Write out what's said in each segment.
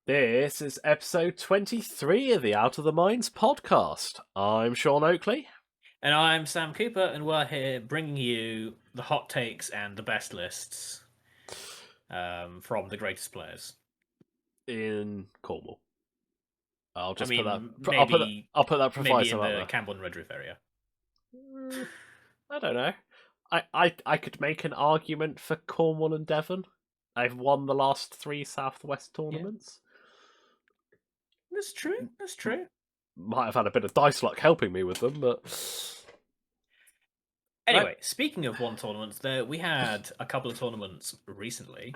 This is episode 23 of the Out of the Minds podcast. I'm Sean Oakley. And I'm Sam Cooper, and we're here bringing you the hot takes and the best lists from the greatest players. In Cornwall. I'll just maybe I'll put that maybe proviso in out the there. Camborne Redriff area. I don't know. I could make an argument for Cornwall and Devon. I've won the last 3 Southwest tournaments. Yeah. That's true. Might have had a bit of dice luck helping me with them, but... Anyway, speaking of won tournaments, we had a couple of tournaments recently.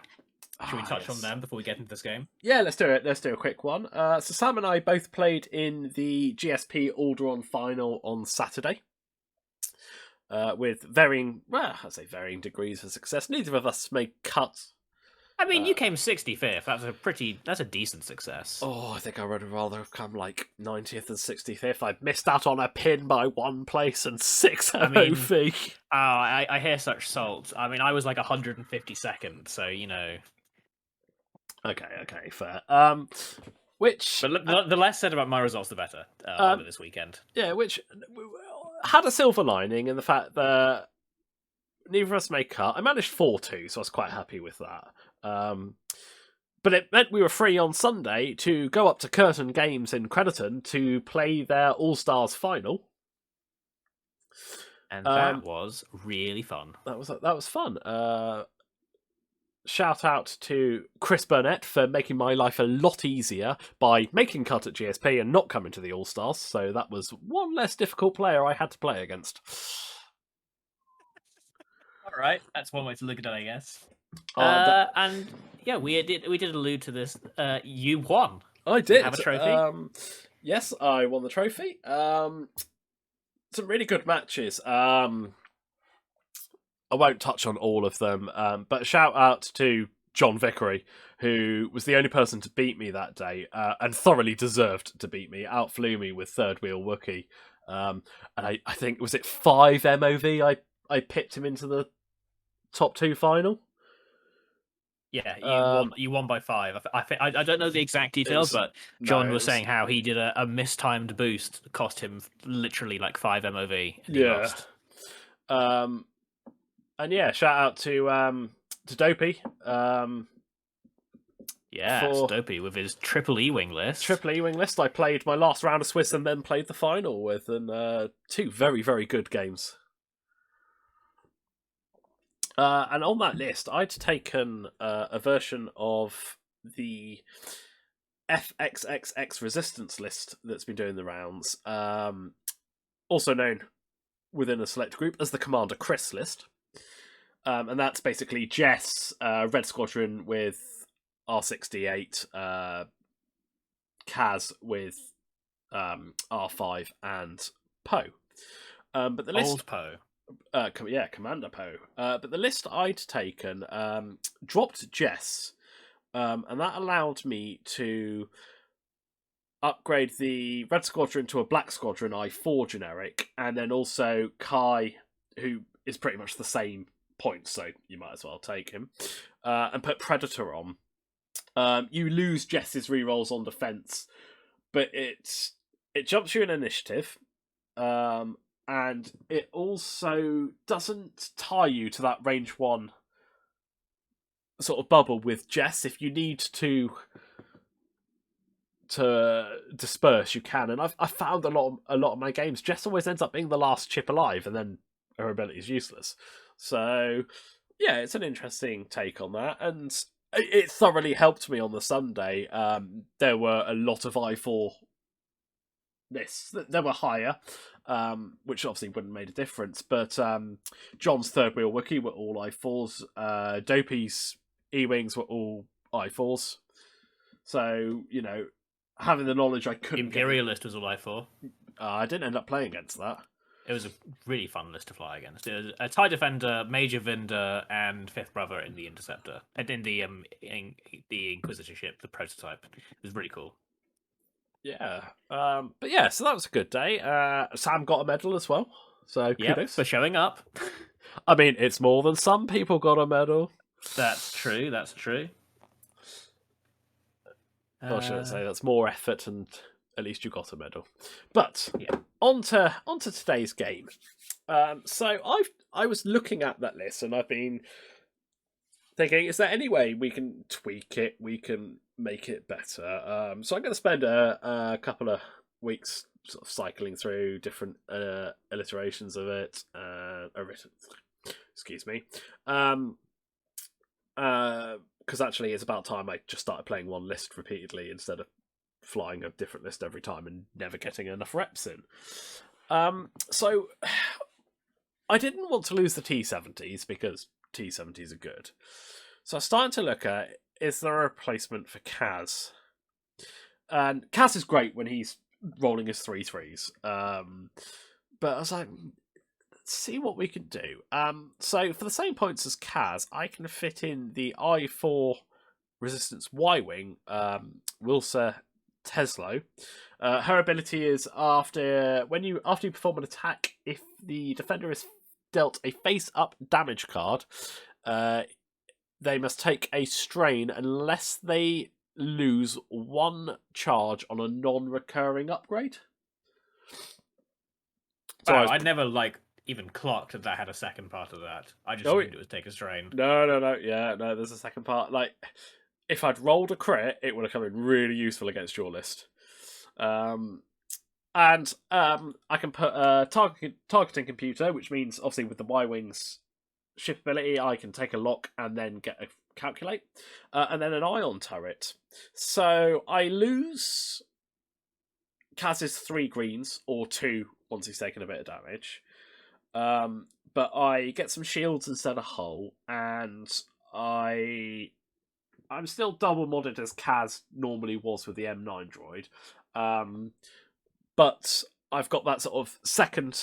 Should we touch on them before we get into this game? Yeah, let's do it. Let's do a quick one. So Sam and I both played in the GSP Alderaan final on Saturday. With varying degrees of success. Neither of us made cuts. I mean, you came 65th. That's a decent success. Oh, I think I would rather have come like 90th and 65th. I missed out on a pin by 1 place and 6 MOV. I hear such salt. I mean, I was like 152nd, so you know. Okay, fair. But the less said about my results, the better over this weekend. Yeah, which had a silver lining in the fact that neither of us made cut. I managed 4-2, so I was quite happy with that. But it meant we were free on Sunday to go up to Curtin Games in Crediton to play their All-Stars final. And that was really fun. That was fun. Shout out to Chris Burnett for making my life a lot easier by making cut at GSP and not coming to the All-Stars, so that was one less difficult player I had to play against. Alright, that's one way to look at it, I guess. And yeah, we did allude to this. You won. I did. You have a trophy? Yes, I won the trophy. Some really good matches. I won't touch on all of them, but shout out to John Vickery, who was the only person to beat me that day, and thoroughly deserved to beat me. Outflew me with third wheel Wookiee, and I think, was it 5 MOV? I pipped him into the top 2 final. Yeah, you won by 5. I don't know the exact details, but John was saying how he did a mistimed boost, cost him literally like 5 MOV. And he lost. And yeah, shout out to Dopey. Dopey with his triple E-wing list. I played my last round of Swiss and then played the final with, and 2 very, very good games. And on that list, I'd taken a version of the FXXX Resistance list that's been doing the rounds, also known within a select group as the Commander Chris list. And that's basically Jess, Red Squadron with R68, Kaz with R5, and Poe. But the list, Old Poe. Commander Poe. But the list I'd taken dropped Jess, and that allowed me to upgrade the Red Squadron to a Black Squadron I4 generic, and then also Kai, who is pretty much the same points, so you might as well take him, and put Predator on. You lose Jess's rerolls on defense, but it jumps you in initiative, and it also doesn't tie you to that range 1 sort of bubble with Jess. If you need to disperse, you can, and I've found a lot of my games, Jess always ends up being the last chip alive, and then her ability is useless. So, yeah, it's an interesting take on that, and it thoroughly helped me on the Sunday. There were a lot of I4 lists. There were higher, which obviously wouldn't have made a difference, but John's third wheel Wookiee were all I4s. Dopey's E-Wings were all I4s. So, you know, having the knowledge I couldn't... Imperialist was all I4. I didn't end up playing against that. It was a really fun list to fly against. It was a TIE Defender, Major Vinder, and Fifth Brother in the Interceptor, and in the Inquisitor ship, the prototype. It was really cool. Yeah, but yeah, so that was a good day. Sam got a medal as well, so kudos for showing up. I mean, it's more than some people got a medal. That's true. Or should I say that's more effort, and at least you got a medal. But Yeah. onto today's game. So I was looking at that list, and I've been thinking, is there any way we can tweak it? We can make it better. So I'm going to spend a couple of weeks sort of cycling through different alliterations of it. Excuse me. Because actually, it's about time I just started playing one list repeatedly instead of flying a different list every time and never getting enough reps in. So I didn't want to lose the T70s because T70s are good. So I started to look at, is there a replacement for Kaz? And Kaz is great when he's rolling his 3-3s. But I was like, let's see what we can do. So for the same points as Kaz, I can fit in the I4 Resistance Y-Wing, Wilsa Teslo. Her ability is after you perform an attack, if the defender is dealt a face-up damage card, they must take a strain unless they lose 1 charge on a non-recurring upgrade. So I'd never even clocked that had a second part of that. I just assumed it was take a strain. No. Yeah, no, there's a second part. Like, if I'd rolled a crit, it would have come in really useful against your list. And I can put a targeting computer, which means obviously with the Y-Wings shift ability, I can take a lock and then get a calculate, and then an ion turret. So I lose Kaz's 3 greens, or 2 once he's taken a bit of damage. But I get some shields instead of hull, and I'm still double modded as Kaz normally was with the M9 droid. But I've got that sort of second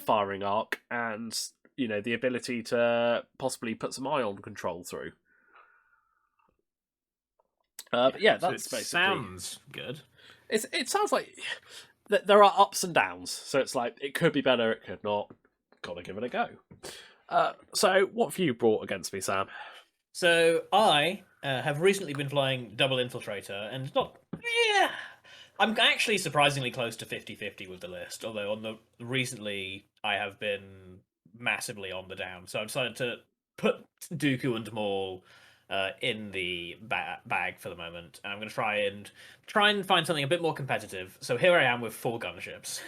firing arc, and the ability to possibly put some ion control through. But yeah, that's basically. Sounds good. It sounds like there are ups and downs, so it's like it could be better, it could not. Gotta give it a go. So what have you brought against me, Sam? So I have recently been flying double infiltrator, and not. Yeah, I'm actually surprisingly close to 50-50 with the list. Although recently I have been massively on the down, so I've decided to put Dooku and Maul in the bag for the moment, and I'm going to try and find something a bit more competitive. So here I am with 4 gunships.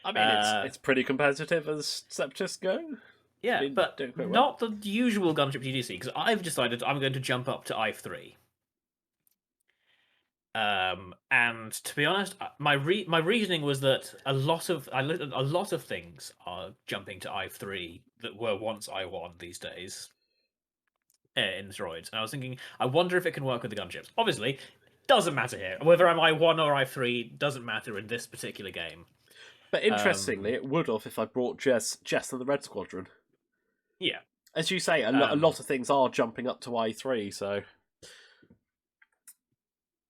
I mean, it's pretty competitive as Separatists go. Yeah, but not the usual gunships you do see, because I've decided I'm going to jump up to I3. And to be honest, my reasoning was that a lot of things are jumping to I3 that were once I1 these days in droids. And I was thinking, I wonder if it can work with the gunships. Obviously, doesn't matter here. Whether I'm I1 or I3 doesn't matter in this particular game. But interestingly, it would have if I brought Jess and the Red Squadron. Yeah. As you say, a lot of things are jumping up to I3, so...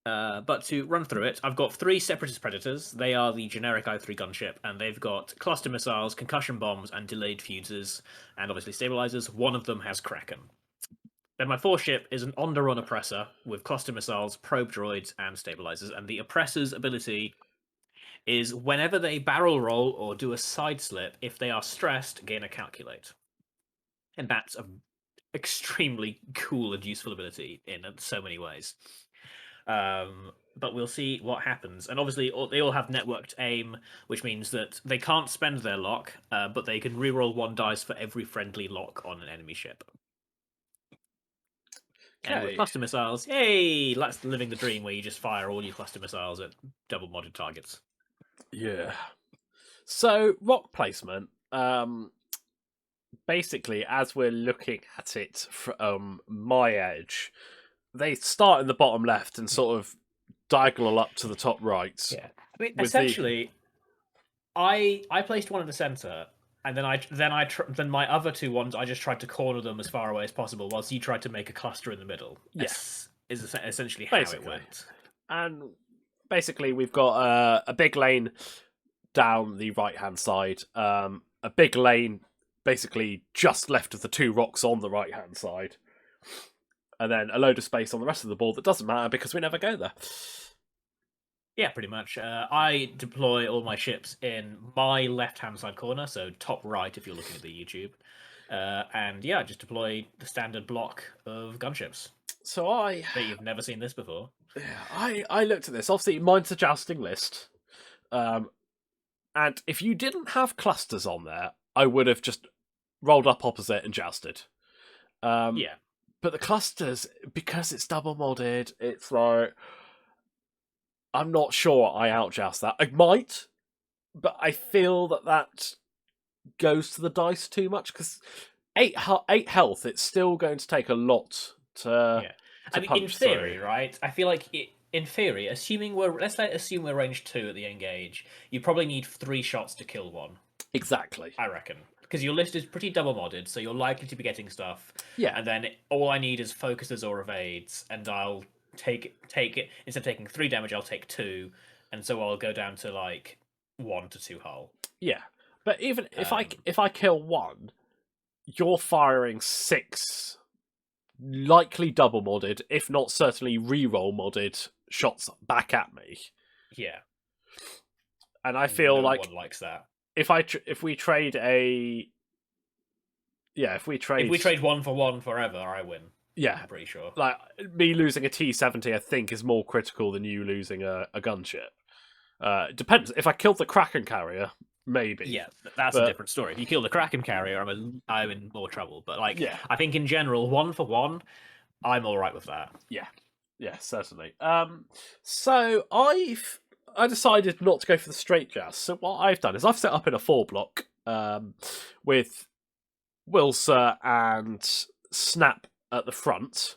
But to run through it, I've got 3 Separatist Predators. They are the generic I3 gunship, and they've got cluster missiles, concussion bombs, and delayed fuses, and obviously stabilizers. One of them has Kraken. Then my 4th ship is an Onderon Oppressor with cluster missiles, probe droids, and stabilizers, and the Oppressor's ability is whenever they barrel roll or do a side slip, if they are stressed, gain a calculate. And that's an extremely cool and useful ability in so many ways. But we'll see what happens. And obviously, they all have networked aim, which means that they can't spend their lock, but they can reroll 1 dice for every friendly lock on an enemy ship. Okay. And with cluster missiles, yay! That's living the dream where you just fire all your cluster missiles at double modded targets. Yeah. So, rock placement. Basically, as we're looking at it from my edge, they start in the bottom left and sort of diagonal up to the top right. Yeah. I mean, essentially, I placed one in the center, and then my other 2 ones, I just tried to corner them as far away as possible, whilst you tried to make a cluster in the middle. Yes, is essentially how it went. And basically, we've got a big lane down the right-hand side, a big lane basically just left of the 2 rocks on the right-hand side. and then a load of space on the rest of the board that doesn't matter because we never go there. Yeah, pretty much. I deploy all my ships in my left-hand side corner, so top right if you're looking at the YouTube. And yeah, just deploy the standard block of gunships. So I Bet you've never seen this before. I looked at this. Obviously, mine's a jousting list. And if you didn't have clusters on there, I would have just rolled up opposite and jousted. Yeah. But the clusters, because it's double modded, it's like I'm not sure I outjoust that. I might, but I feel that goes to the dice too much because eight health. It's still going to take a lot to. Yeah. To I mean, in punch theory, through. right? I feel like in theory, assume we're range 2 at the engage, you probably need 3 shots to kill one. Exactly. I reckon. Because your list is pretty double modded, so you're likely to be getting stuff. Yeah. And then all I need is focuses or evades, and I'll take it instead of taking 3 damage, I'll take 2, and so I'll go down to like 1 to 2 hull. Yeah. But even if I kill one, you're firing 6 likely double modded, if not certainly reroll modded shots back at me. Yeah. And I feel no like one likes that. if we trade 1 for 1 forever, I win. Yeah, I'm pretty sure. Like me losing a T-70, I think is more critical than you losing a gunship. Depends. If I killed the Kraken carrier, maybe. Yeah, that's a different story. If you kill the Kraken carrier, I'm in more trouble. But like, yeah. I think in general, 1 for 1, I'm all right with that. Yeah, certainly. So I decided not to go for the straight joust. So what I've done is I've set up in a 4-block with Wilser and Snap at the front,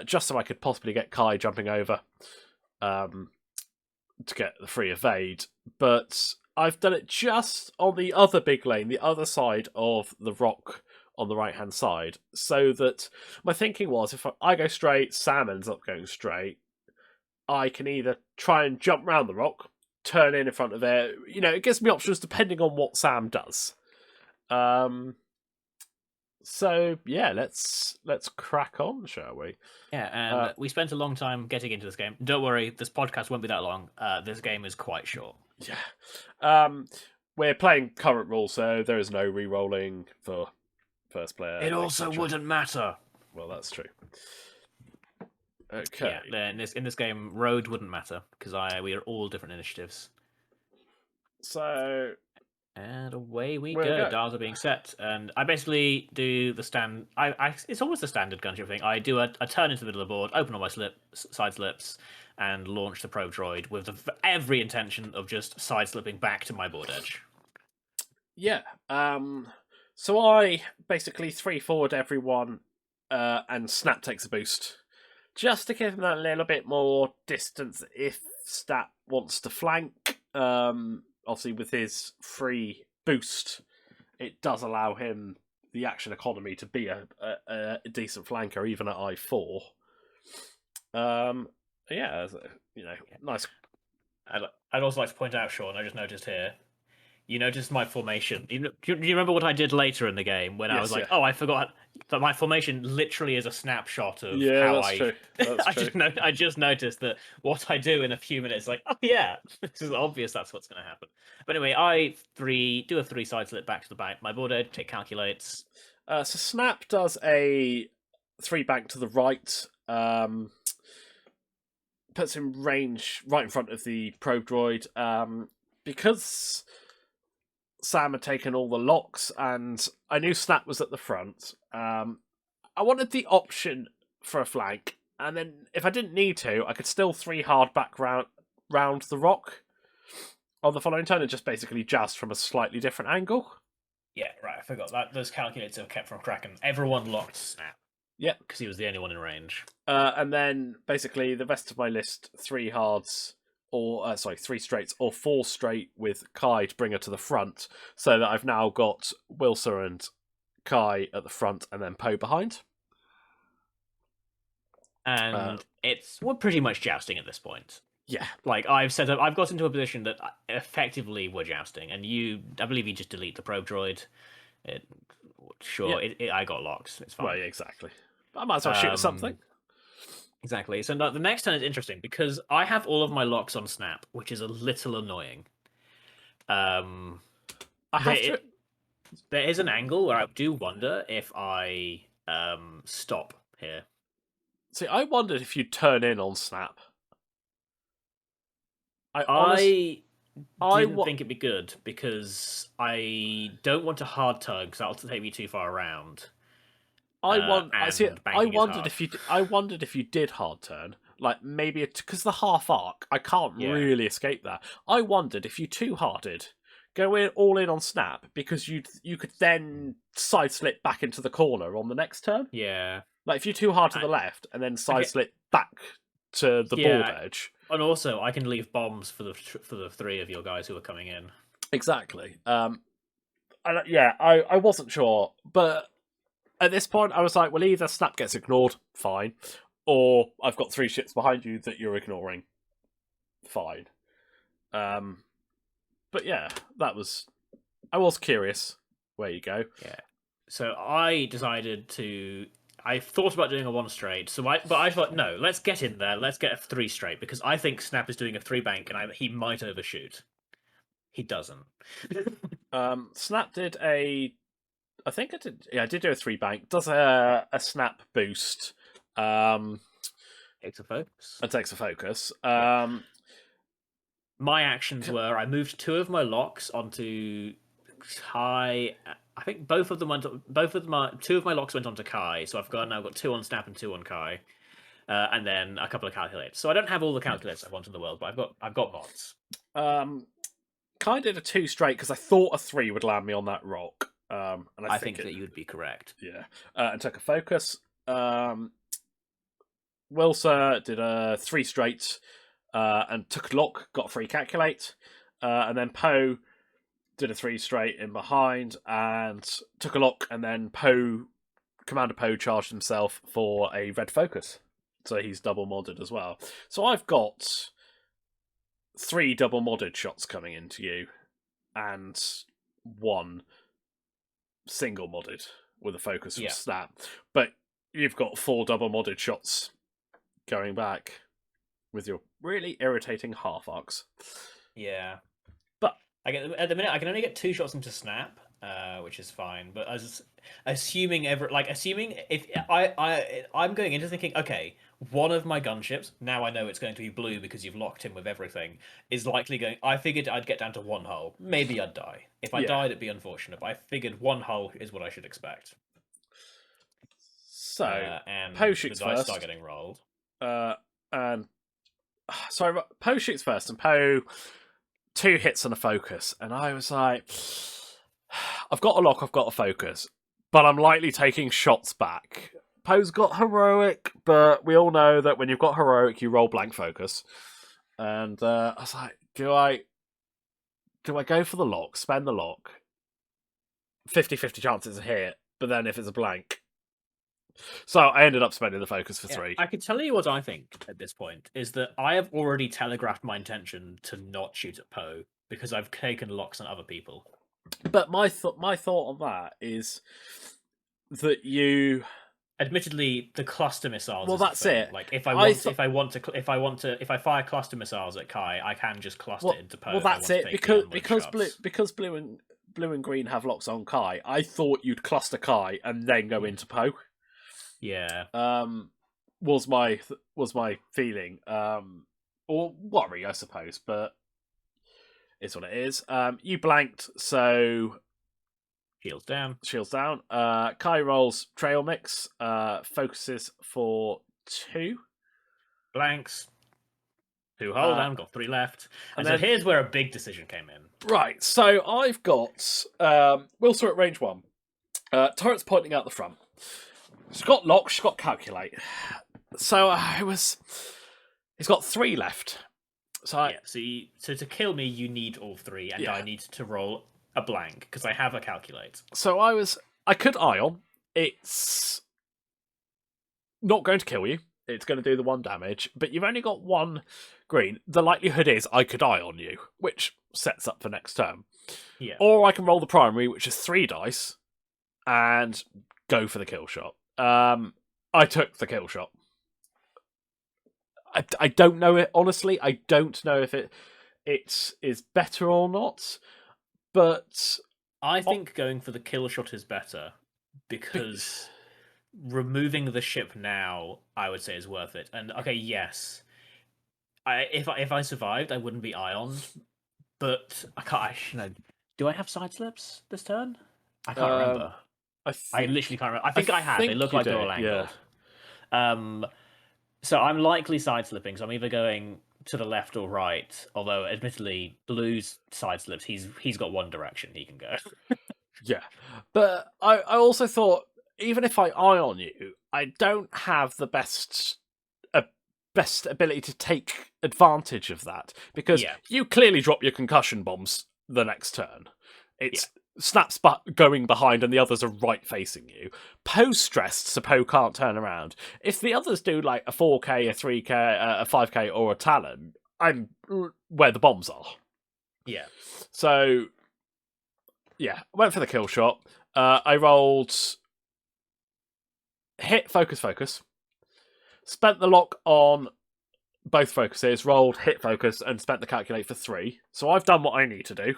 just so I could possibly get Kai jumping over to get the free evade. But I've done it just on the other big lane, the other side of the rock on the right-hand side, so that my thinking was if I go straight, Sam ends up going straight, I can either try and jump round the rock, turn in front of it. It gives me options depending on what Sam does. So yeah, let's crack on, shall we? Yeah, and we spent a long time getting into this game. Don't worry, this podcast won't be that long. This game is quite short. Yeah. We're playing current rules, so there is no re-rolling for first player. It also wouldn't matter. Well, that's true. Okay. Yeah, in this game, road wouldn't matter because we are all different initiatives. So. And away we go. Dials are being set, and I basically do the stand. It's almost the standard gunship thing. I do a turn into the middle of the board, open all my side slips, and launch the probe droid with every intention of just side slipping back to my board edge. Yeah. So I basically 3-forward everyone, and Snap takes a boost, just to give him that little bit more distance if Snap wants to flank. Obviously, with his free boost, it does allow him the action economy to be a decent flanker, even at I4. Yeah, nice. I'd also like to point out, Sean, I just noticed here, you noticed my formation. Do you remember what I did later in the game when I was like, oh, I forgot that my formation literally is a snapshot of how that's true. That's true. I just noticed that what I do in a few minutes, like, oh yeah, this is obvious that's what's going to happen. But anyway, I do a 3 side slip back to the bank. My board edge, it calculates. So Snap does a 3 bank to the right, puts him range right in front of the probe droid. Because Sam had taken all the locks, and I knew Snap was at the front. I wanted the option for a flank, and then if I didn't need to, I could still 3 hard back round the rock on the following turn and just basically joust from a slightly different angle. Yeah, right. I forgot that those calculators are kept from Kraken. Everyone locked Snap. Yeah, because he was the only one in range. And then basically the rest of my list: 3 hards. 3 straights or 4 straight with Kai to bring her to the front, so that I've now got Wilser and Kai at the front and then Poe behind. And we're pretty much jousting at this point. Yeah. Like I've got into a position that effectively we're jousting, and I believe you just delete the probe droid. I got locks. It's fine. Right, exactly. I might as well shoot at something. Exactly. So the next turn is interesting because I have all of my locks on snap, which is a little annoying. Um, I have there to there is an angle where I do wonder if I stop here. see. I wondered if you'd turn in on Snap. I honest, I I didn't wa- think it'd be good because I don't want to hard tug because that'll take me too far around. I want. I see. And banking is hard. I wondered if you did hard turn, like maybe because the half arc, I can't Yeah. really escape that. I wondered if you too harded, go in all in on Snap because you could then side slip back into the corner on the next turn. Yeah. Like if you too hard to I, the left and then side okay. slip back to the board Yeah. edge. And also, I can leave bombs for the three of your guys who are coming in. Exactly. I wasn't sure, but at this point, I was like, well, either Snap gets ignored, fine, or I've got three ships behind you that you're ignoring, fine. But yeah, that was. I was curious. Where you go? Yeah. So I decided to. I thought about doing a one straight, but I thought no, let's get in there. Let's get a three straight because I think Snap is doing a three bank and he might overshoot. He doesn't. Snap did a. I think I did. Yeah, I did do a three bank. Does a snap boost. Takes a focus. And takes a focus. Yeah. My actions were I moved two of my locks onto Kai. I think both of them went. Two of my locks went onto Kai, so I've now got two on Snap and two on Kai, and then a couple of calculators. So I don't have all the calculators I want in the world, but I've got mods. Kai did a two straight because I thought a three would land me on that rock. And I think that you'd be correct. Yeah, and took a focus. Wilsa did a three straight and took a lock, got a free calculate, and then Poe did a three straight in behind and took a lock, and then Commander Poe charged himself for a red focus, so he's double modded as well. So I've got three double modded shots coming into you, and one single modded with a focus from Snap. But you've got four double modded shots going back with your really irritating half arcs. Yeah, but at the minute I can only get two shots into Snap, which is fine. But assuming if I'm going into thinking, okay, one of my gunships, now I know it's going to be blue because you've locked him with everything, is likely going. I figured I'd get down to one hull. Maybe I'd die. If I died, it'd be unfortunate. But I figured one hull is what I should expect. So and Poe shoots the dice first. start getting rolled. And sorry, Poe shoots first, and Poe two hits and a focus, and I was like, I've got a lock, I've got a focus, but I'm likely taking shots back. Poe's got heroic, but we all know that when you've got heroic, you roll blank focus. And I was like, do I go for the lock, spend the lock, 50-50 chances a hit, but then if it's a blank. So I ended up spending the focus for three. I can tell you what I think at this point is that I have already telegraphed my intention to not shoot at Poe because I've taken locks on other people. But my thought on that is that you. Admittedly, the cluster missiles. Well, that's it. Like if I fire cluster missiles at Kai, I can just cluster into Poe. Well, that's it. Because blue and green have locks on Kai. I thought you'd cluster Kai and then go into Poe. Yeah. Was my feeling. Or worry, I suppose, but it's what it is. You blanked, so shields down. Kai rolls trail mix. Focuses for 2 blanks. 2 hull down. Got 3 left. And then, so here's where a big decision came in. Right. So I've got Wilson at range 1. Turret's pointing out the front. She's got lock. She's got calculate. So he's got 3 left. So so to kill me, you need all 3, and I need to roll a blank because I have a calculate. So I could ion. It's not going to kill you. It's going to do the 1 damage, but you've only got 1 green. The likelihood is I could ion you, which sets up for next turn. Yeah. Or I can roll the primary, which is 3 dice, and go for the kill shot. I took the kill shot. I don't know it honestly. I don't know if it is better or not, but I think going for the kill shot is better because removing the ship now, I would say, is worth it. And okay, yes, if I survived, I wouldn't be Ioned, but I can't. Do I have side slips this turn? I can't remember. I I think literally can't remember. I think I have. They look you like they're do. all Yeah, angled. So I'm likely side slipping. So I'm either going to the left or right. Although, admittedly, Blue's side slips. He's got one direction he can go. yeah. But I also thought even if I eye on you, I don't have the best ability to take advantage of that because Yeah. you clearly drop your concussion bombs the next turn. Yeah. It's Snap's going behind and the others are right facing you. Poe's stressed, so Poe can't turn around. If the others do like a 4K, a 3K, a 5K, or a Talon, I'm where the bombs are. Yeah. So, yeah, went for the kill shot. I rolled hit, focus. Spent the lock on both focuses, rolled hit focus, and spent the calculate for 3. So I've done what I need to do.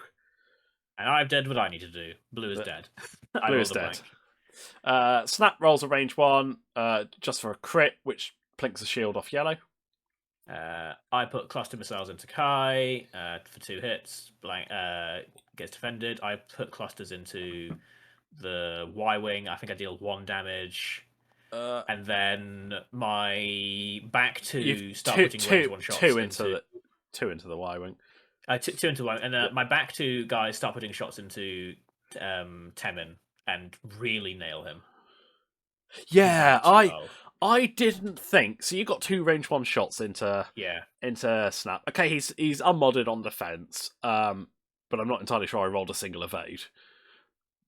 And I've did what I need to do. Blue is dead. I Blue rolled is a dead. blank. Snap rolls a range 1, just for a crit, which plinks a shield off yellow. I put cluster missiles into Kai for 2 hits. Blank gets defended. I put clusters into the Y wing. I think I deal 1 damage. And then my back 2 start putting range 1 shots two into the Y wing. 2 into 1, and my back 2 guys start putting shots into Temin and really nail him. Yeah, I didn't think so. You got 2 range 1 shots into Snap. Okay, he's unmodded on defense, but I'm not entirely sure I rolled a single evade.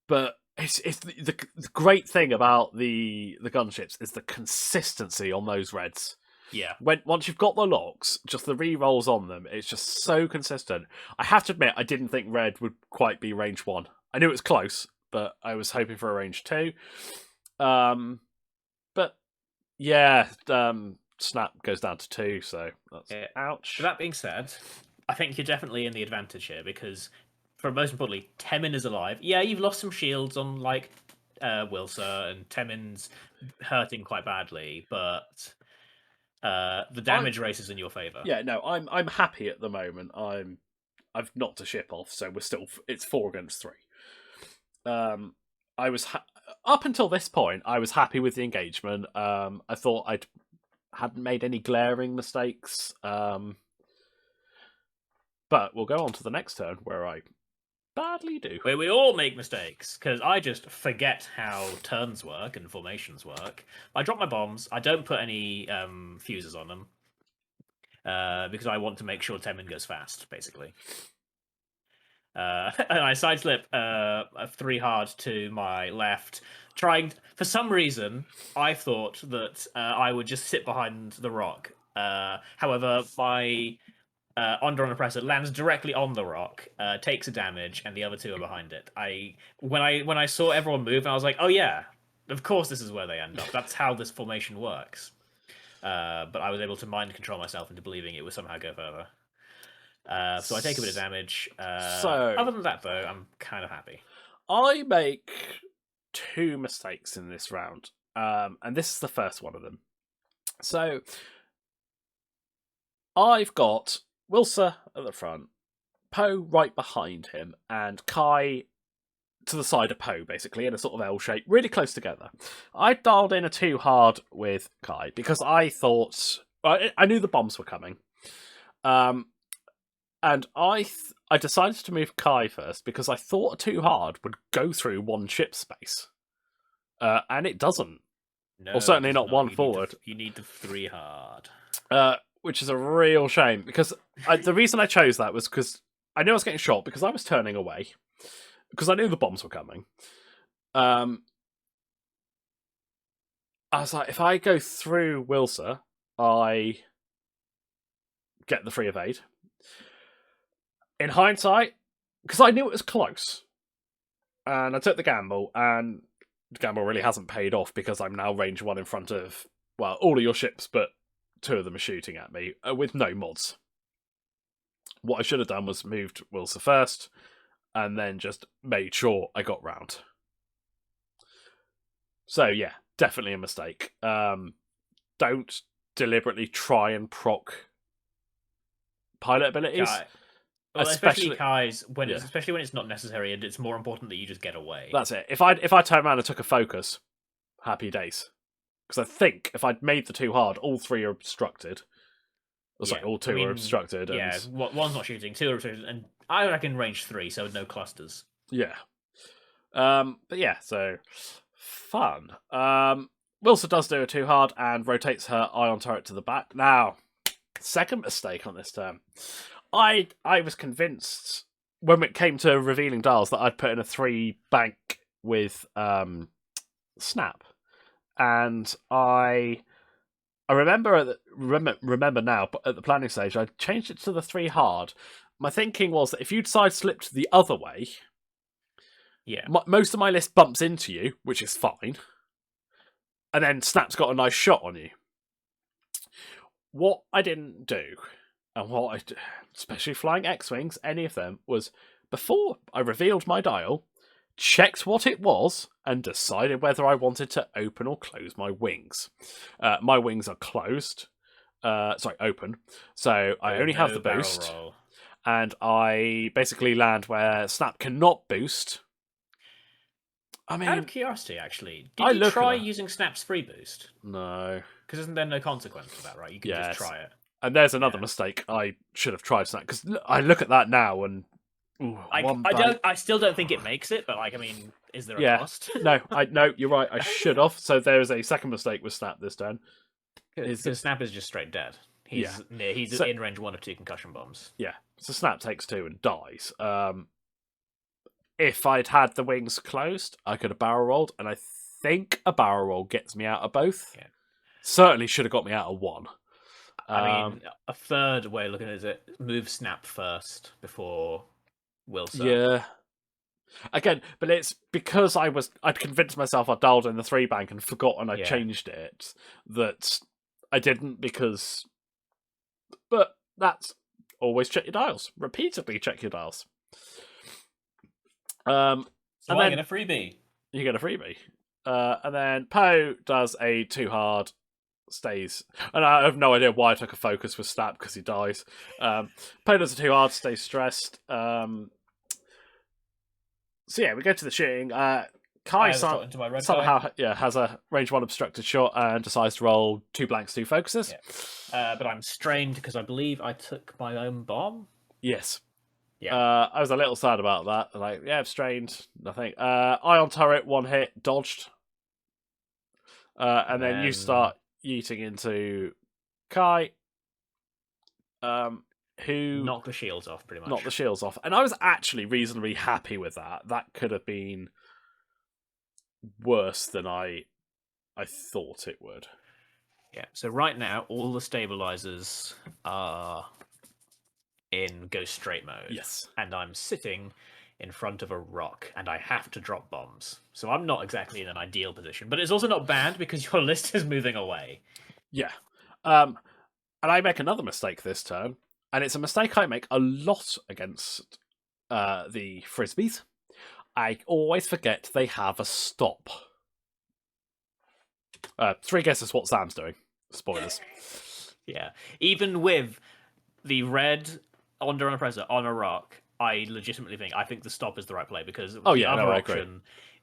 But it's the great thing about the gunships is the consistency on those reds. Yeah. Once you've got the locks, just the re-rolls on them, it's just so consistent. I have to admit, I didn't think red would quite be range 1. I knew it was close, but I was hoping for a range 2. But yeah, Snap goes down to 2, so that's ouch. That being said, I think you're definitely in the advantage here because, for most importantly, Temin is alive. Yeah, you've lost some shields on like Wilsa, and Temin's hurting quite badly, but the damage race is in your favor. Yeah, no, I'm happy at the moment. I've knocked a ship off, so it's 4 against 3. I was up until this point, I was happy with the engagement. I thought hadn't made any glaring mistakes. But we'll go on to the next turn where I badly do. Where we all make mistakes, because I just forget how turns work and formations work. I drop my bombs. I don't put any fuses on them because I want to make sure Temin goes fast, basically. And I sideslip 3 hard to my left, for some reason, I thought that I would just sit behind the rock. However, my Under Oppressor lands directly on the rock, takes a damage, and the other 2 are behind it. When I saw everyone move, I was like, oh yeah, of course this is where they end up. That's how this formation works. But I was able to mind control myself into believing it would somehow go further. So I take a bit of damage. Other than that, though, I'm kind of happy. I make 2 mistakes in this round, and this is the first one of them. So I've got Wilsa at the front, Poe right behind him, and Kai to the side of Poe, basically, in a sort of L shape, really close together. I dialed in a 2 hard with Kai because I thought I knew the bombs were coming. And I decided to move Kai first because I thought a 2 hard would go through 1 ship space. And it doesn't. No, or certainly not 1 forward. You need the 3 hard. Which is a real shame because the reason I chose that was because I knew I was getting shot because I was turning away. Because I knew the bombs were coming. I was like, if I go through Wilsa, I get the free evade. In hindsight, because I knew it was close, and I took the gamble, and the gamble really hasn't paid off because I'm now range 1 in front of, well, all of your ships, but two of them are shooting at me with no mods. What I should have done was moved Wilson first, and then just made sure I got round. So yeah, definitely a mistake. Don't deliberately try and proc pilot abilities. Kai. Well, especially Kai's especially when it's not necessary, and it's more important that you just get away. That's it. If I turned around and took a focus, happy days. Because I think if I'd made the two hard, all three are obstructed. Sorry, all two are obstructed. Yeah, one's not shooting, two are obstructed, and I reckon range 3, so no clusters. Yeah. But yeah, so fun. Wilson does do a two hard and rotates her ion turret to the back. Now, second mistake on this turn. I was convinced when it came to revealing dials that I'd put in a 3 bank with snap, and I remember now, but at the planning stage, I changed it to the 3 hard. My thinking was that if you'd side slipped the other way, yeah, most of my list bumps into you, which is fine, and then snap's got a nice shot on you. What I didn't do, and especially flying X-Wings, any of them, was before I revealed my dial, checked what it was, and decided whether I wanted to open or close my wings. My wings are closed. Open. So I only have the boost. And I basically land where Snap cannot boost. I mean, out of curiosity, actually, did you try using Snap's free boost? No. Because isn't there no consequence for that, right? You can just try it. And there's another mistake. I should have tried Snap, because I look at that now and I still don't think it makes it, but like, I mean, is there a cost? No, you're right. I should have. So there is a second mistake with Snap this turn. Because Snap is just straight dead. He's in range 1 of 2 concussion bombs. Yeah, so Snap takes 2 and dies. If I'd had the wings closed, I could have barrel rolled, and I think a barrel roll gets me out of both. Yeah. Certainly should have got me out of one. I mean, a third way of looking at it is move Snap first before Wilson. Yeah. Again, but it's because I'd convinced myself I dialed in the 3 bank and forgotten I changed it that I didn't, because. But that's always check your dials. Repeatedly check your dials. So I get a freebie. You get a freebie. And then Poe does a 2 hard, stays. And I have no idea why I took a focus with Snap, because he dies. Poe does a 2 hard, stays stressed. So yeah, we go to the shooting. Kai somehow has a range 1 obstructed shot and decides to roll 2 blanks, 2 focuses. Yeah. But I'm strained because I believe I took my own bomb. Yes. Yeah. I was a little sad about that. Like, yeah, I've strained. Nothing. Ion turret, 1 hit, dodged. And then you start yeeting into Kai. Who knocked the shields off, pretty much. Knocked the shields off. And I was actually reasonably happy with that. That could have been worse than I thought it would. Yeah, so right now, all the stabilizers are in go straight mode. Yes. And I'm sitting in front of a rock, and I have to drop bombs. So I'm not exactly in an ideal position, but it's also not bad because your list is moving away. Yeah. And I make another mistake this turn, and it's a mistake I make a lot against the Frisbees. I always forget they have a stop. 3 guesses what Sam's doing. Spoilers. Yeah. Even with the red Onder Oppressor on a rock, I legitimately think the stop is the right play, because the other option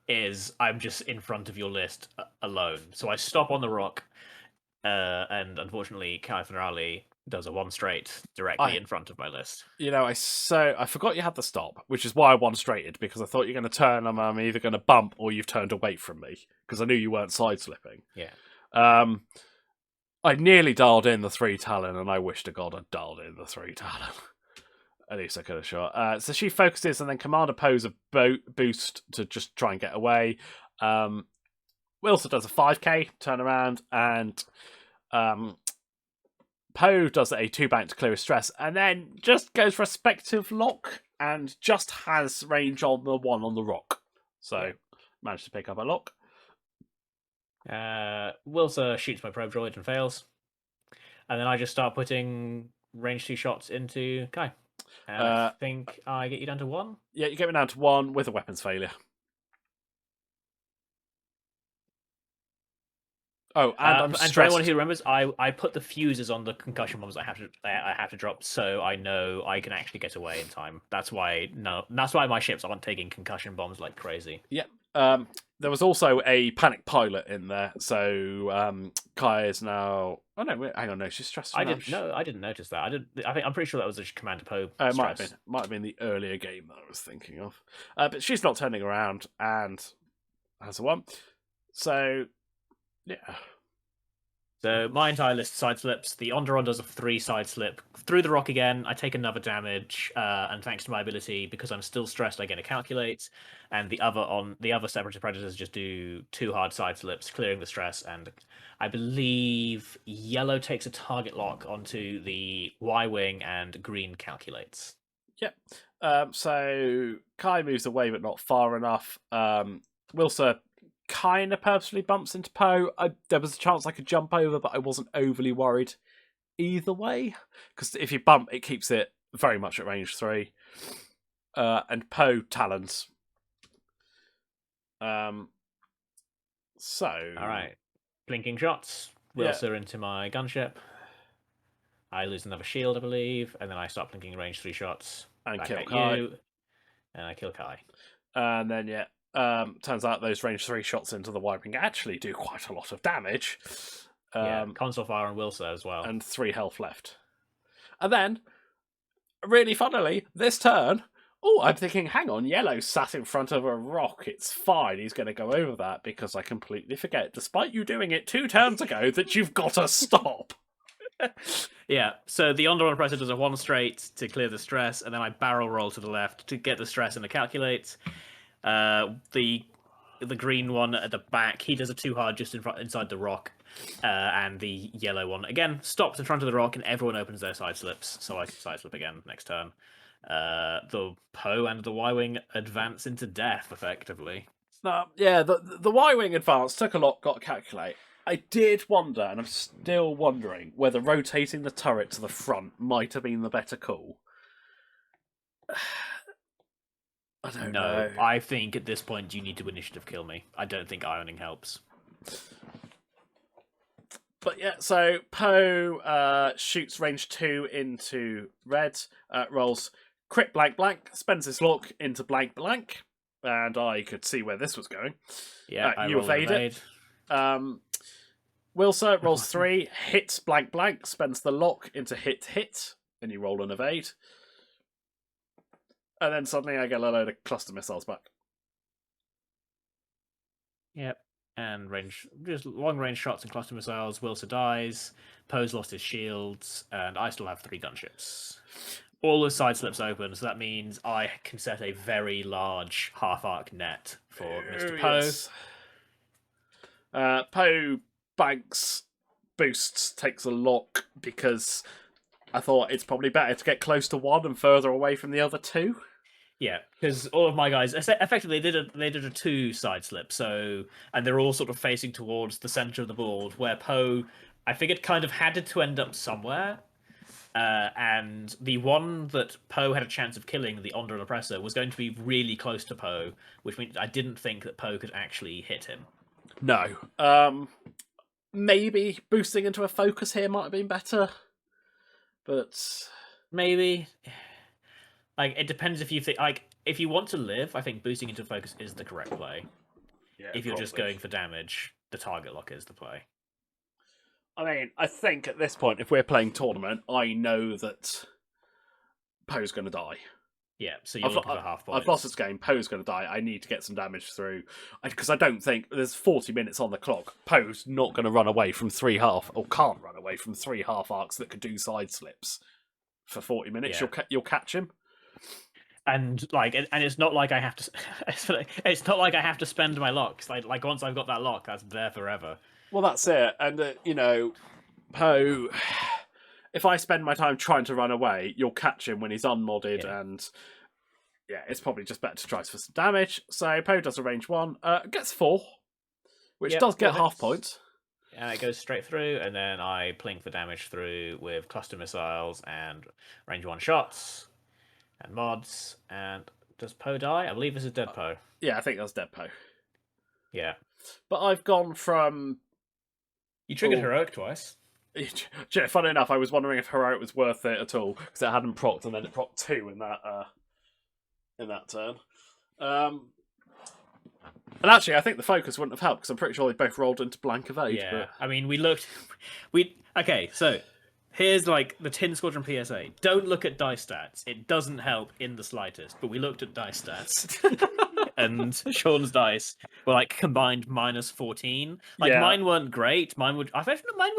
is I'm just in front of your list alone. So I stop on the rock, and unfortunately Kai Finale does a 1 straight directly in front of my list. I forgot you had the stop, which is why I 1 straighted, because I thought you're going to turn and I'm either going to bump or you've turned away from me, because I knew you weren't side slipping. Yeah. I nearly dialed in the 3 Talon, and I wish to God I'd dialed in the 3 Talon. At least I could have shot. So she focuses, and then Commander Poe's a boost to just try and get away. Wilson does a 5k turnaround, and Poe does a 2 bank to clear his stress, and then just goes for a speculative lock, and just has range on the 1 on the rock. So managed to pick up a lock. Wilson shoots my probe droid and fails. and then I just start putting range 2 shots into Kai. And I think I get you down to 1. Yeah, you get me down to 1 with a weapons failure. Oh, and I'm stressed. And for anyone who remembers, I put the fuses on the concussion bombs I have to drop, so I know I can actually get away in time. That's why my ships aren't taking concussion bombs like crazy. Yeah. There was also a panic pilot in there, so Kai is now. Oh no, wait, hang on, no, she's stressed. I didn't notice that. I'm pretty sure that was a Commander Poe. It might have been the earlier game that I was thinking of. But she's not turning around and has a 1. So yeah. So my entire list side slips. The Onderon does a 3 side slip through the rock again. I take another damage, and thanks to my ability, because I'm still stressed, I get a calculate. And the other Separatist Predators just do 2 hard side slips, clearing the stress. And I believe yellow takes a target lock onto the Y wing, and green calculates. Yep. So Kai moves away, but not far enough. Wilsa kind of purposely bumps into Poe. There was a chance I could jump over, but I wasn't overly worried either way, because if you bump, it keeps it very much at range 3. And Poe talons. So all right, blinking shots. Wilsa into my gunship. I lose another shield, I believe, and then I start blinking range 3 shots. And back kill at Kai. you, and I kill Kai. And then turns out those range 3 shots into the Y-wing actually do quite a lot of damage. Console fire on Wilsa as well. And 3 health left. And then, really funnily, this turn, I'm thinking, hang on, yellow sat in front of a rock. It's fine. He's going to go over that, because I completely forget, despite you doing it 2 turns ago, that you've got to stop. Yeah, so the Onderon Oppressor does a 1 straight to clear the stress, and then I barrel roll to the left to get the stress and the calculate. The green one at the back, he does a 2 hard just inside the rock, and the yellow one again stops in front of the rock, and everyone opens their side slips. So I side slip again next turn. The Poe and the Y-wing advance into death effectively. The Y-wing advance took a lot, got to calculate. I did wonder, and I'm still wondering, whether rotating the turret to the front might have been the better call. I don't know. I think at this point you need to initiative kill me. I don't think ioning helps. But yeah, so Poe shoots range 2 into red, rolls crit blank blank, spends his lock into blank blank, and I could see where this was going. Yeah, you evade it. Wilsa rolls 3, hits blank blank, spends the lock into hit, and you roll an evade. And then suddenly I get a load of cluster missiles back. Yep. And just long range shots and cluster missiles. Wilsa dies. Poe's lost his shields, and I still have 3 gunships. All the side slips open, so that means I can set a very large half arc net for Mr. Poe. Yes. Poe banks, boosts, takes a lock, because I thought it's probably better to get close to 1 and further away from the other 2. Yeah, because all of my guys effectively they did a 2 side slip, and they're all sort of facing towards the center of the board, where Poe, I figured, kind of had to end up somewhere. And the one that Poe had a chance of killing, the Onderon Oppressor, was going to be really close to Poe, which means I didn't think that Poe could actually hit him. No. Maybe boosting into a focus here might have been better, but maybe. Like, it depends if you think, like, if you want to live, I think boosting into focus is the correct play. Yeah, if you're just going for damage, the target lock is the play. I mean, I think at this point, if we're playing tournament, I know that Poe's going to die. Yeah, so you're looking for half points. I've lost this game. Poe's going to die. I need to get some damage through. Because I don't think... There's 40 minutes on the clock. Poe's not going to run away from 3 half... Or can't run away from 3 half arcs that could do side slips for 40 minutes. Yeah. You'll catch him. And it's not like I have to... It's not like I have to spend my locks. Like once I've got that lock, that's there forever. Well, that's it. And, Poe... If I spend my time trying to run away, you'll catch him when he's unmodded, and it's probably just better to try for some damage. So Poe does a range 1, gets 4, which does get half points. and it goes straight through, and then I plink the damage through with cluster missiles and range 1 shots and mods. And does Poe die? I believe this is dead Poe. Yeah, I think that's dead Poe. Yeah. But I've gone from. You triggered heroic twice. Funny enough, I was wondering if heroic was worth it at all because it hadn't procced, and then it procced 2 in that turn. And actually, I think the focus wouldn't have helped because I'm pretty sure they both rolled into blank evade. Yeah, but... I mean, okay, so here's like the Tin Squadron PSA. Don't look at dice stats. It doesn't help in the slightest. But we looked at dice stats, and Sean's dice were like combined -14. Like mine weren't great. Mine were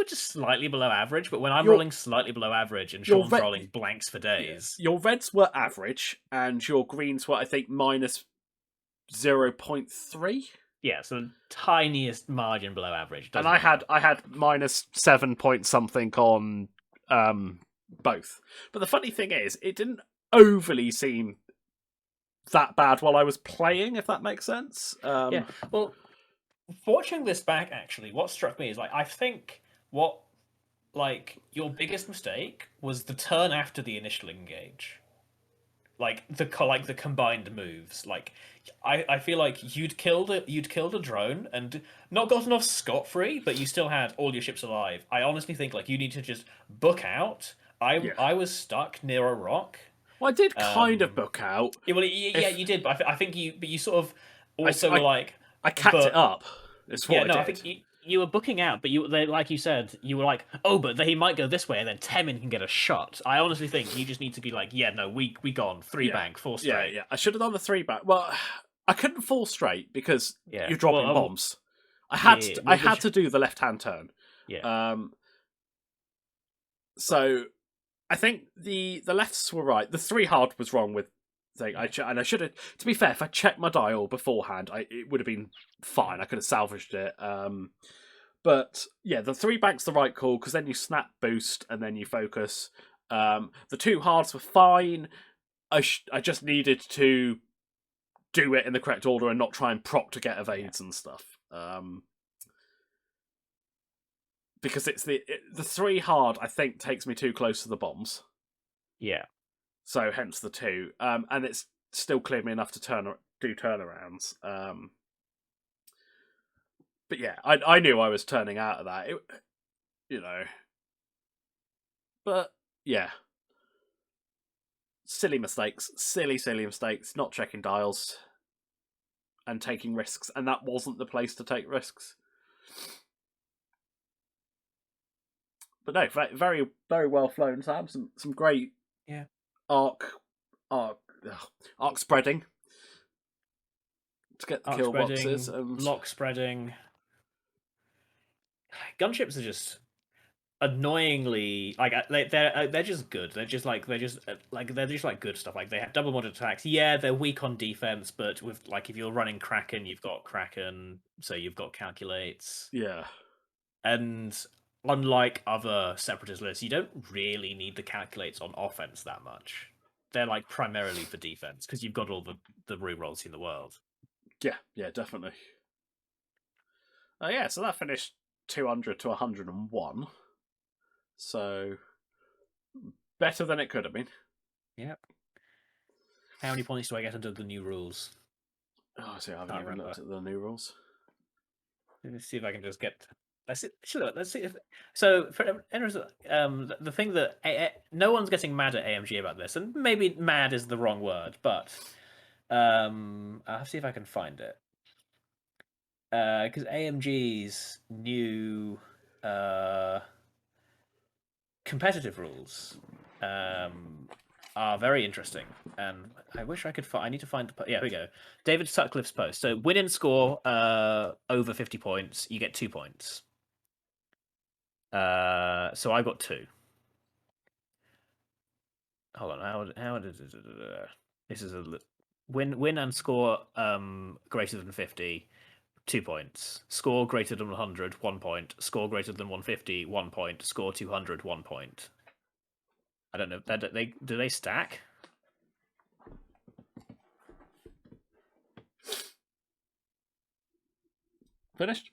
just slightly below average. But when I'm rolling slightly below average and Sean's rolling blanks for days, your reds were average and your greens were, I think, -0.3. Yeah, so the tiniest margin below average. And I had -7 point something on both. But the funny thing is, it didn't overly seem that bad while I was playing, if that makes sense. Yeah, well, watching this back, actually, what struck me is I think your biggest mistake was the turn after the initial engage. Like the combined moves. Like I feel like you'd killed a drone and not gotten off scot-free, but you still had all your ships alive. I honestly think you need to just book out. I was stuck near a rock. Well, I did kind of book out. Well, you did, but I think you sort of also were like I capped it up. That's what I did. I think you were booking out, but like you said, you were like, oh, but he might go this way, and then Temin can get a shot. I honestly think you just need to be like, yeah, no, we gone 3 bank 4 straight. Yeah. I should have done the 3 bank. Well, I couldn't fall straight because you're dropping bombs. I had to do the left hand turn. Yeah. So I think the lefts were right. The 3 hard was wrong with thing. And I should have. To be fair, if I checked my dial beforehand, it would have been fine. I could have salvaged it. But yeah, the 3 bank's the right call because then you snap boost and then you focus. The 2 hards were fine. I just needed to do it in the correct order and not try and proc to get evades and stuff. Because it's the 3 hard, I think, takes me too close to the bombs. Yeah. So hence the 2. And it's still cleared me enough to do turnarounds. But yeah, I knew I was turning out of that. But yeah. Silly mistakes. Silly mistakes. Not checking dials. And taking risks. And that wasn't the place to take risks. But no, very, very well flown, Sam. Some great arc spreading to get the kill boxes. Lock spreading. Gunships are just annoyingly they're just good. They're just good stuff. Like they have double modded attacks. Yeah, they're weak on defense, but with if you're running Kraken, you've got Kraken, so you've got calculates. Yeah, and unlike other separatist lists, you don't really need the calculates on offense that much. They're primarily for defense because you've got all the rerolls in the world. Yeah, definitely. So that finished 200 to 101. So better than it could have been. Yep. How many points do I get under the new rules? Oh, I haven't even looked at the new rules. Let's see if I can just get. Let's see. So for the thing that no one's getting mad at AMG about this, and maybe mad is the wrong word, but I'll see if I can find it. Because AMG's new competitive rules are very interesting, and I wish I could find. I need to find the. Yeah, here we go. David Sutcliffe's post. So win and score over 50 points, you get 2 points. So I got 2. Hold on. How did this is a win and score greater than 50. 2 points. Score greater than 100, 1 point. Score greater than 150, 1 point. Score 200, 1 point. I don't know. Do they stack? Finished?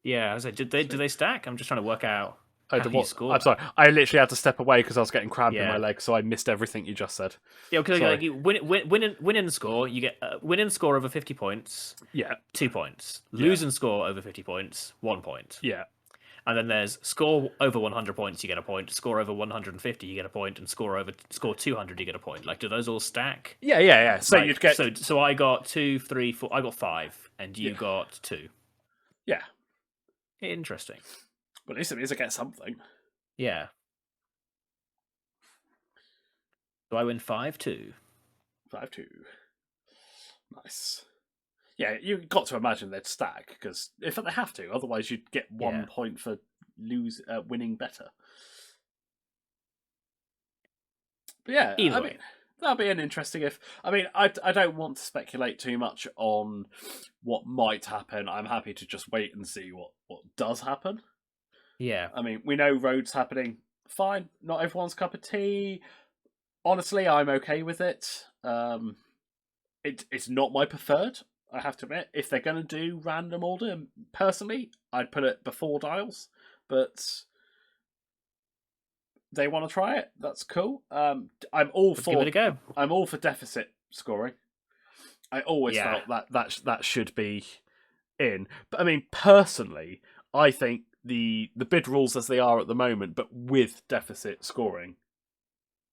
Yeah, I was like, do they stack? I'm just trying to work out Oh, how you score I'm that. sorry. I literally had to step away because I was getting cramp in my Yeah. leg, so I missed everything you just said. Yeah, because Sorry. like you win and score, you get win and score over 50 points, Yeah. 2 points. Yeah. Lose and score over 50 points, 1 point. Yeah. And then there's score over 100 points, you get a point. Score over 150, you get a point, and score 200, you get a point. Like, do those all stack? Yeah. So Like, you'd get so I got 2, 3, 4. I got 5, and you yeah. got 2. Yeah. Interesting. But at least it means I get something. Yeah. So I win 5-2. 5-2. Nice. Yeah, you got to imagine they'd stack because if they have to, otherwise you'd get 1 point for winning better. But yeah, Either I way. mean, that'll be an interesting if. I mean, I don't want to speculate too much on what might happen. I'm happy to just wait and see what does happen. Yeah. I mean, we know roads happening. Fine, not everyone's cup of tea. Honestly, I'm okay with it. It's not my preferred. I have to admit, if they're going to do random order, personally, I'd put it before dials. But they want to try it. That's cool. I'm all Let's for give it a go. I'm all for deficit scoring. I always Yeah. felt that should be in. But I mean, personally, I think the bid rules as they are at the moment, but with deficit scoring,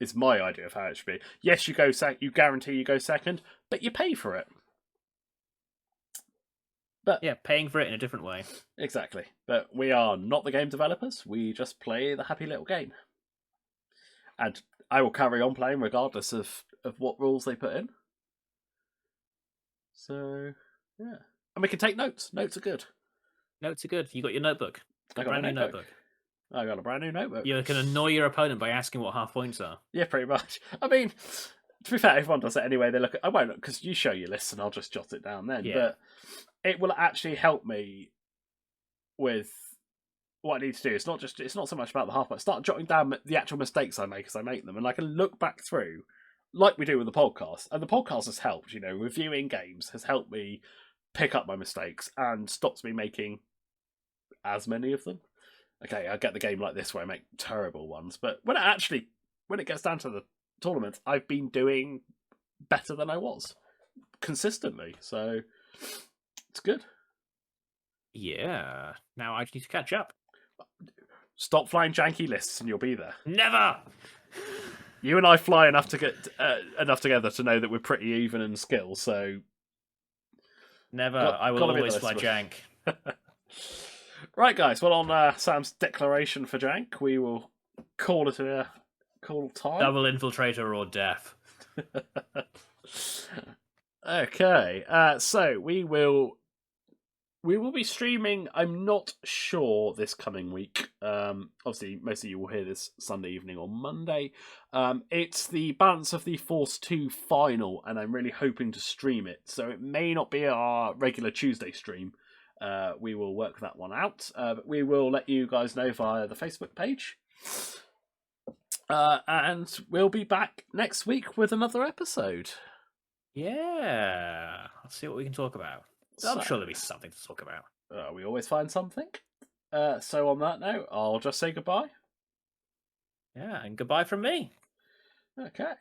is my idea of how it should be. Yes, you you guarantee you go second, but you pay for it. But Yeah, paying for it in a different way. exactly. But we are not the game developers. We just play the happy little game. And I will carry on playing regardless of what rules they put in. So, yeah. And we can take notes. Notes are good. Notes are good. You got your notebook. I Got a got brand my new notebook. notebook. I got a brand new notebook. You can annoy your opponent by asking what half points are. Yeah, pretty much. I mean, to be fair, everyone does it anyway. They look at. I won't because you show your list and I'll just jot it down then. Yeah. But it will actually help me with what I need to do. It's not so much about the half, but start jotting down the actual mistakes I make as I make them, and I can look back through, like we do with the podcast. And the podcast has helped. Reviewing games has helped me pick up my mistakes and stops me making as many of them. Okay, I get the game like this where I make terrible ones, but when it gets down to the tournament, I've been doing better than I was consistently. So it's good. Yeah. Now I just need to catch up. Stop flying janky lists, and you'll be there. Never. You and I fly enough to get enough together to know that we're pretty even in skill. So Never. I will gotta be always the fly list. jank. Right, guys. Well, on Sam's declaration for jank, we will call it a time. Double infiltrator or death. Okay. So we will be streaming. I'm not sure this coming week. Obviously, most of you will hear this Sunday evening or Monday. It's the Balance of the Force 2 final, and I'm really hoping to stream it. So it may not be our regular Tuesday stream. We will work that one out. But we will let you guys know via the Facebook page. And we'll be back next week with another episode. Yeah. Let's see what we can talk about. I'm sure there'll be something to talk about. We always find something. So on that note, I'll just say goodbye. Yeah, and goodbye from me. Okay.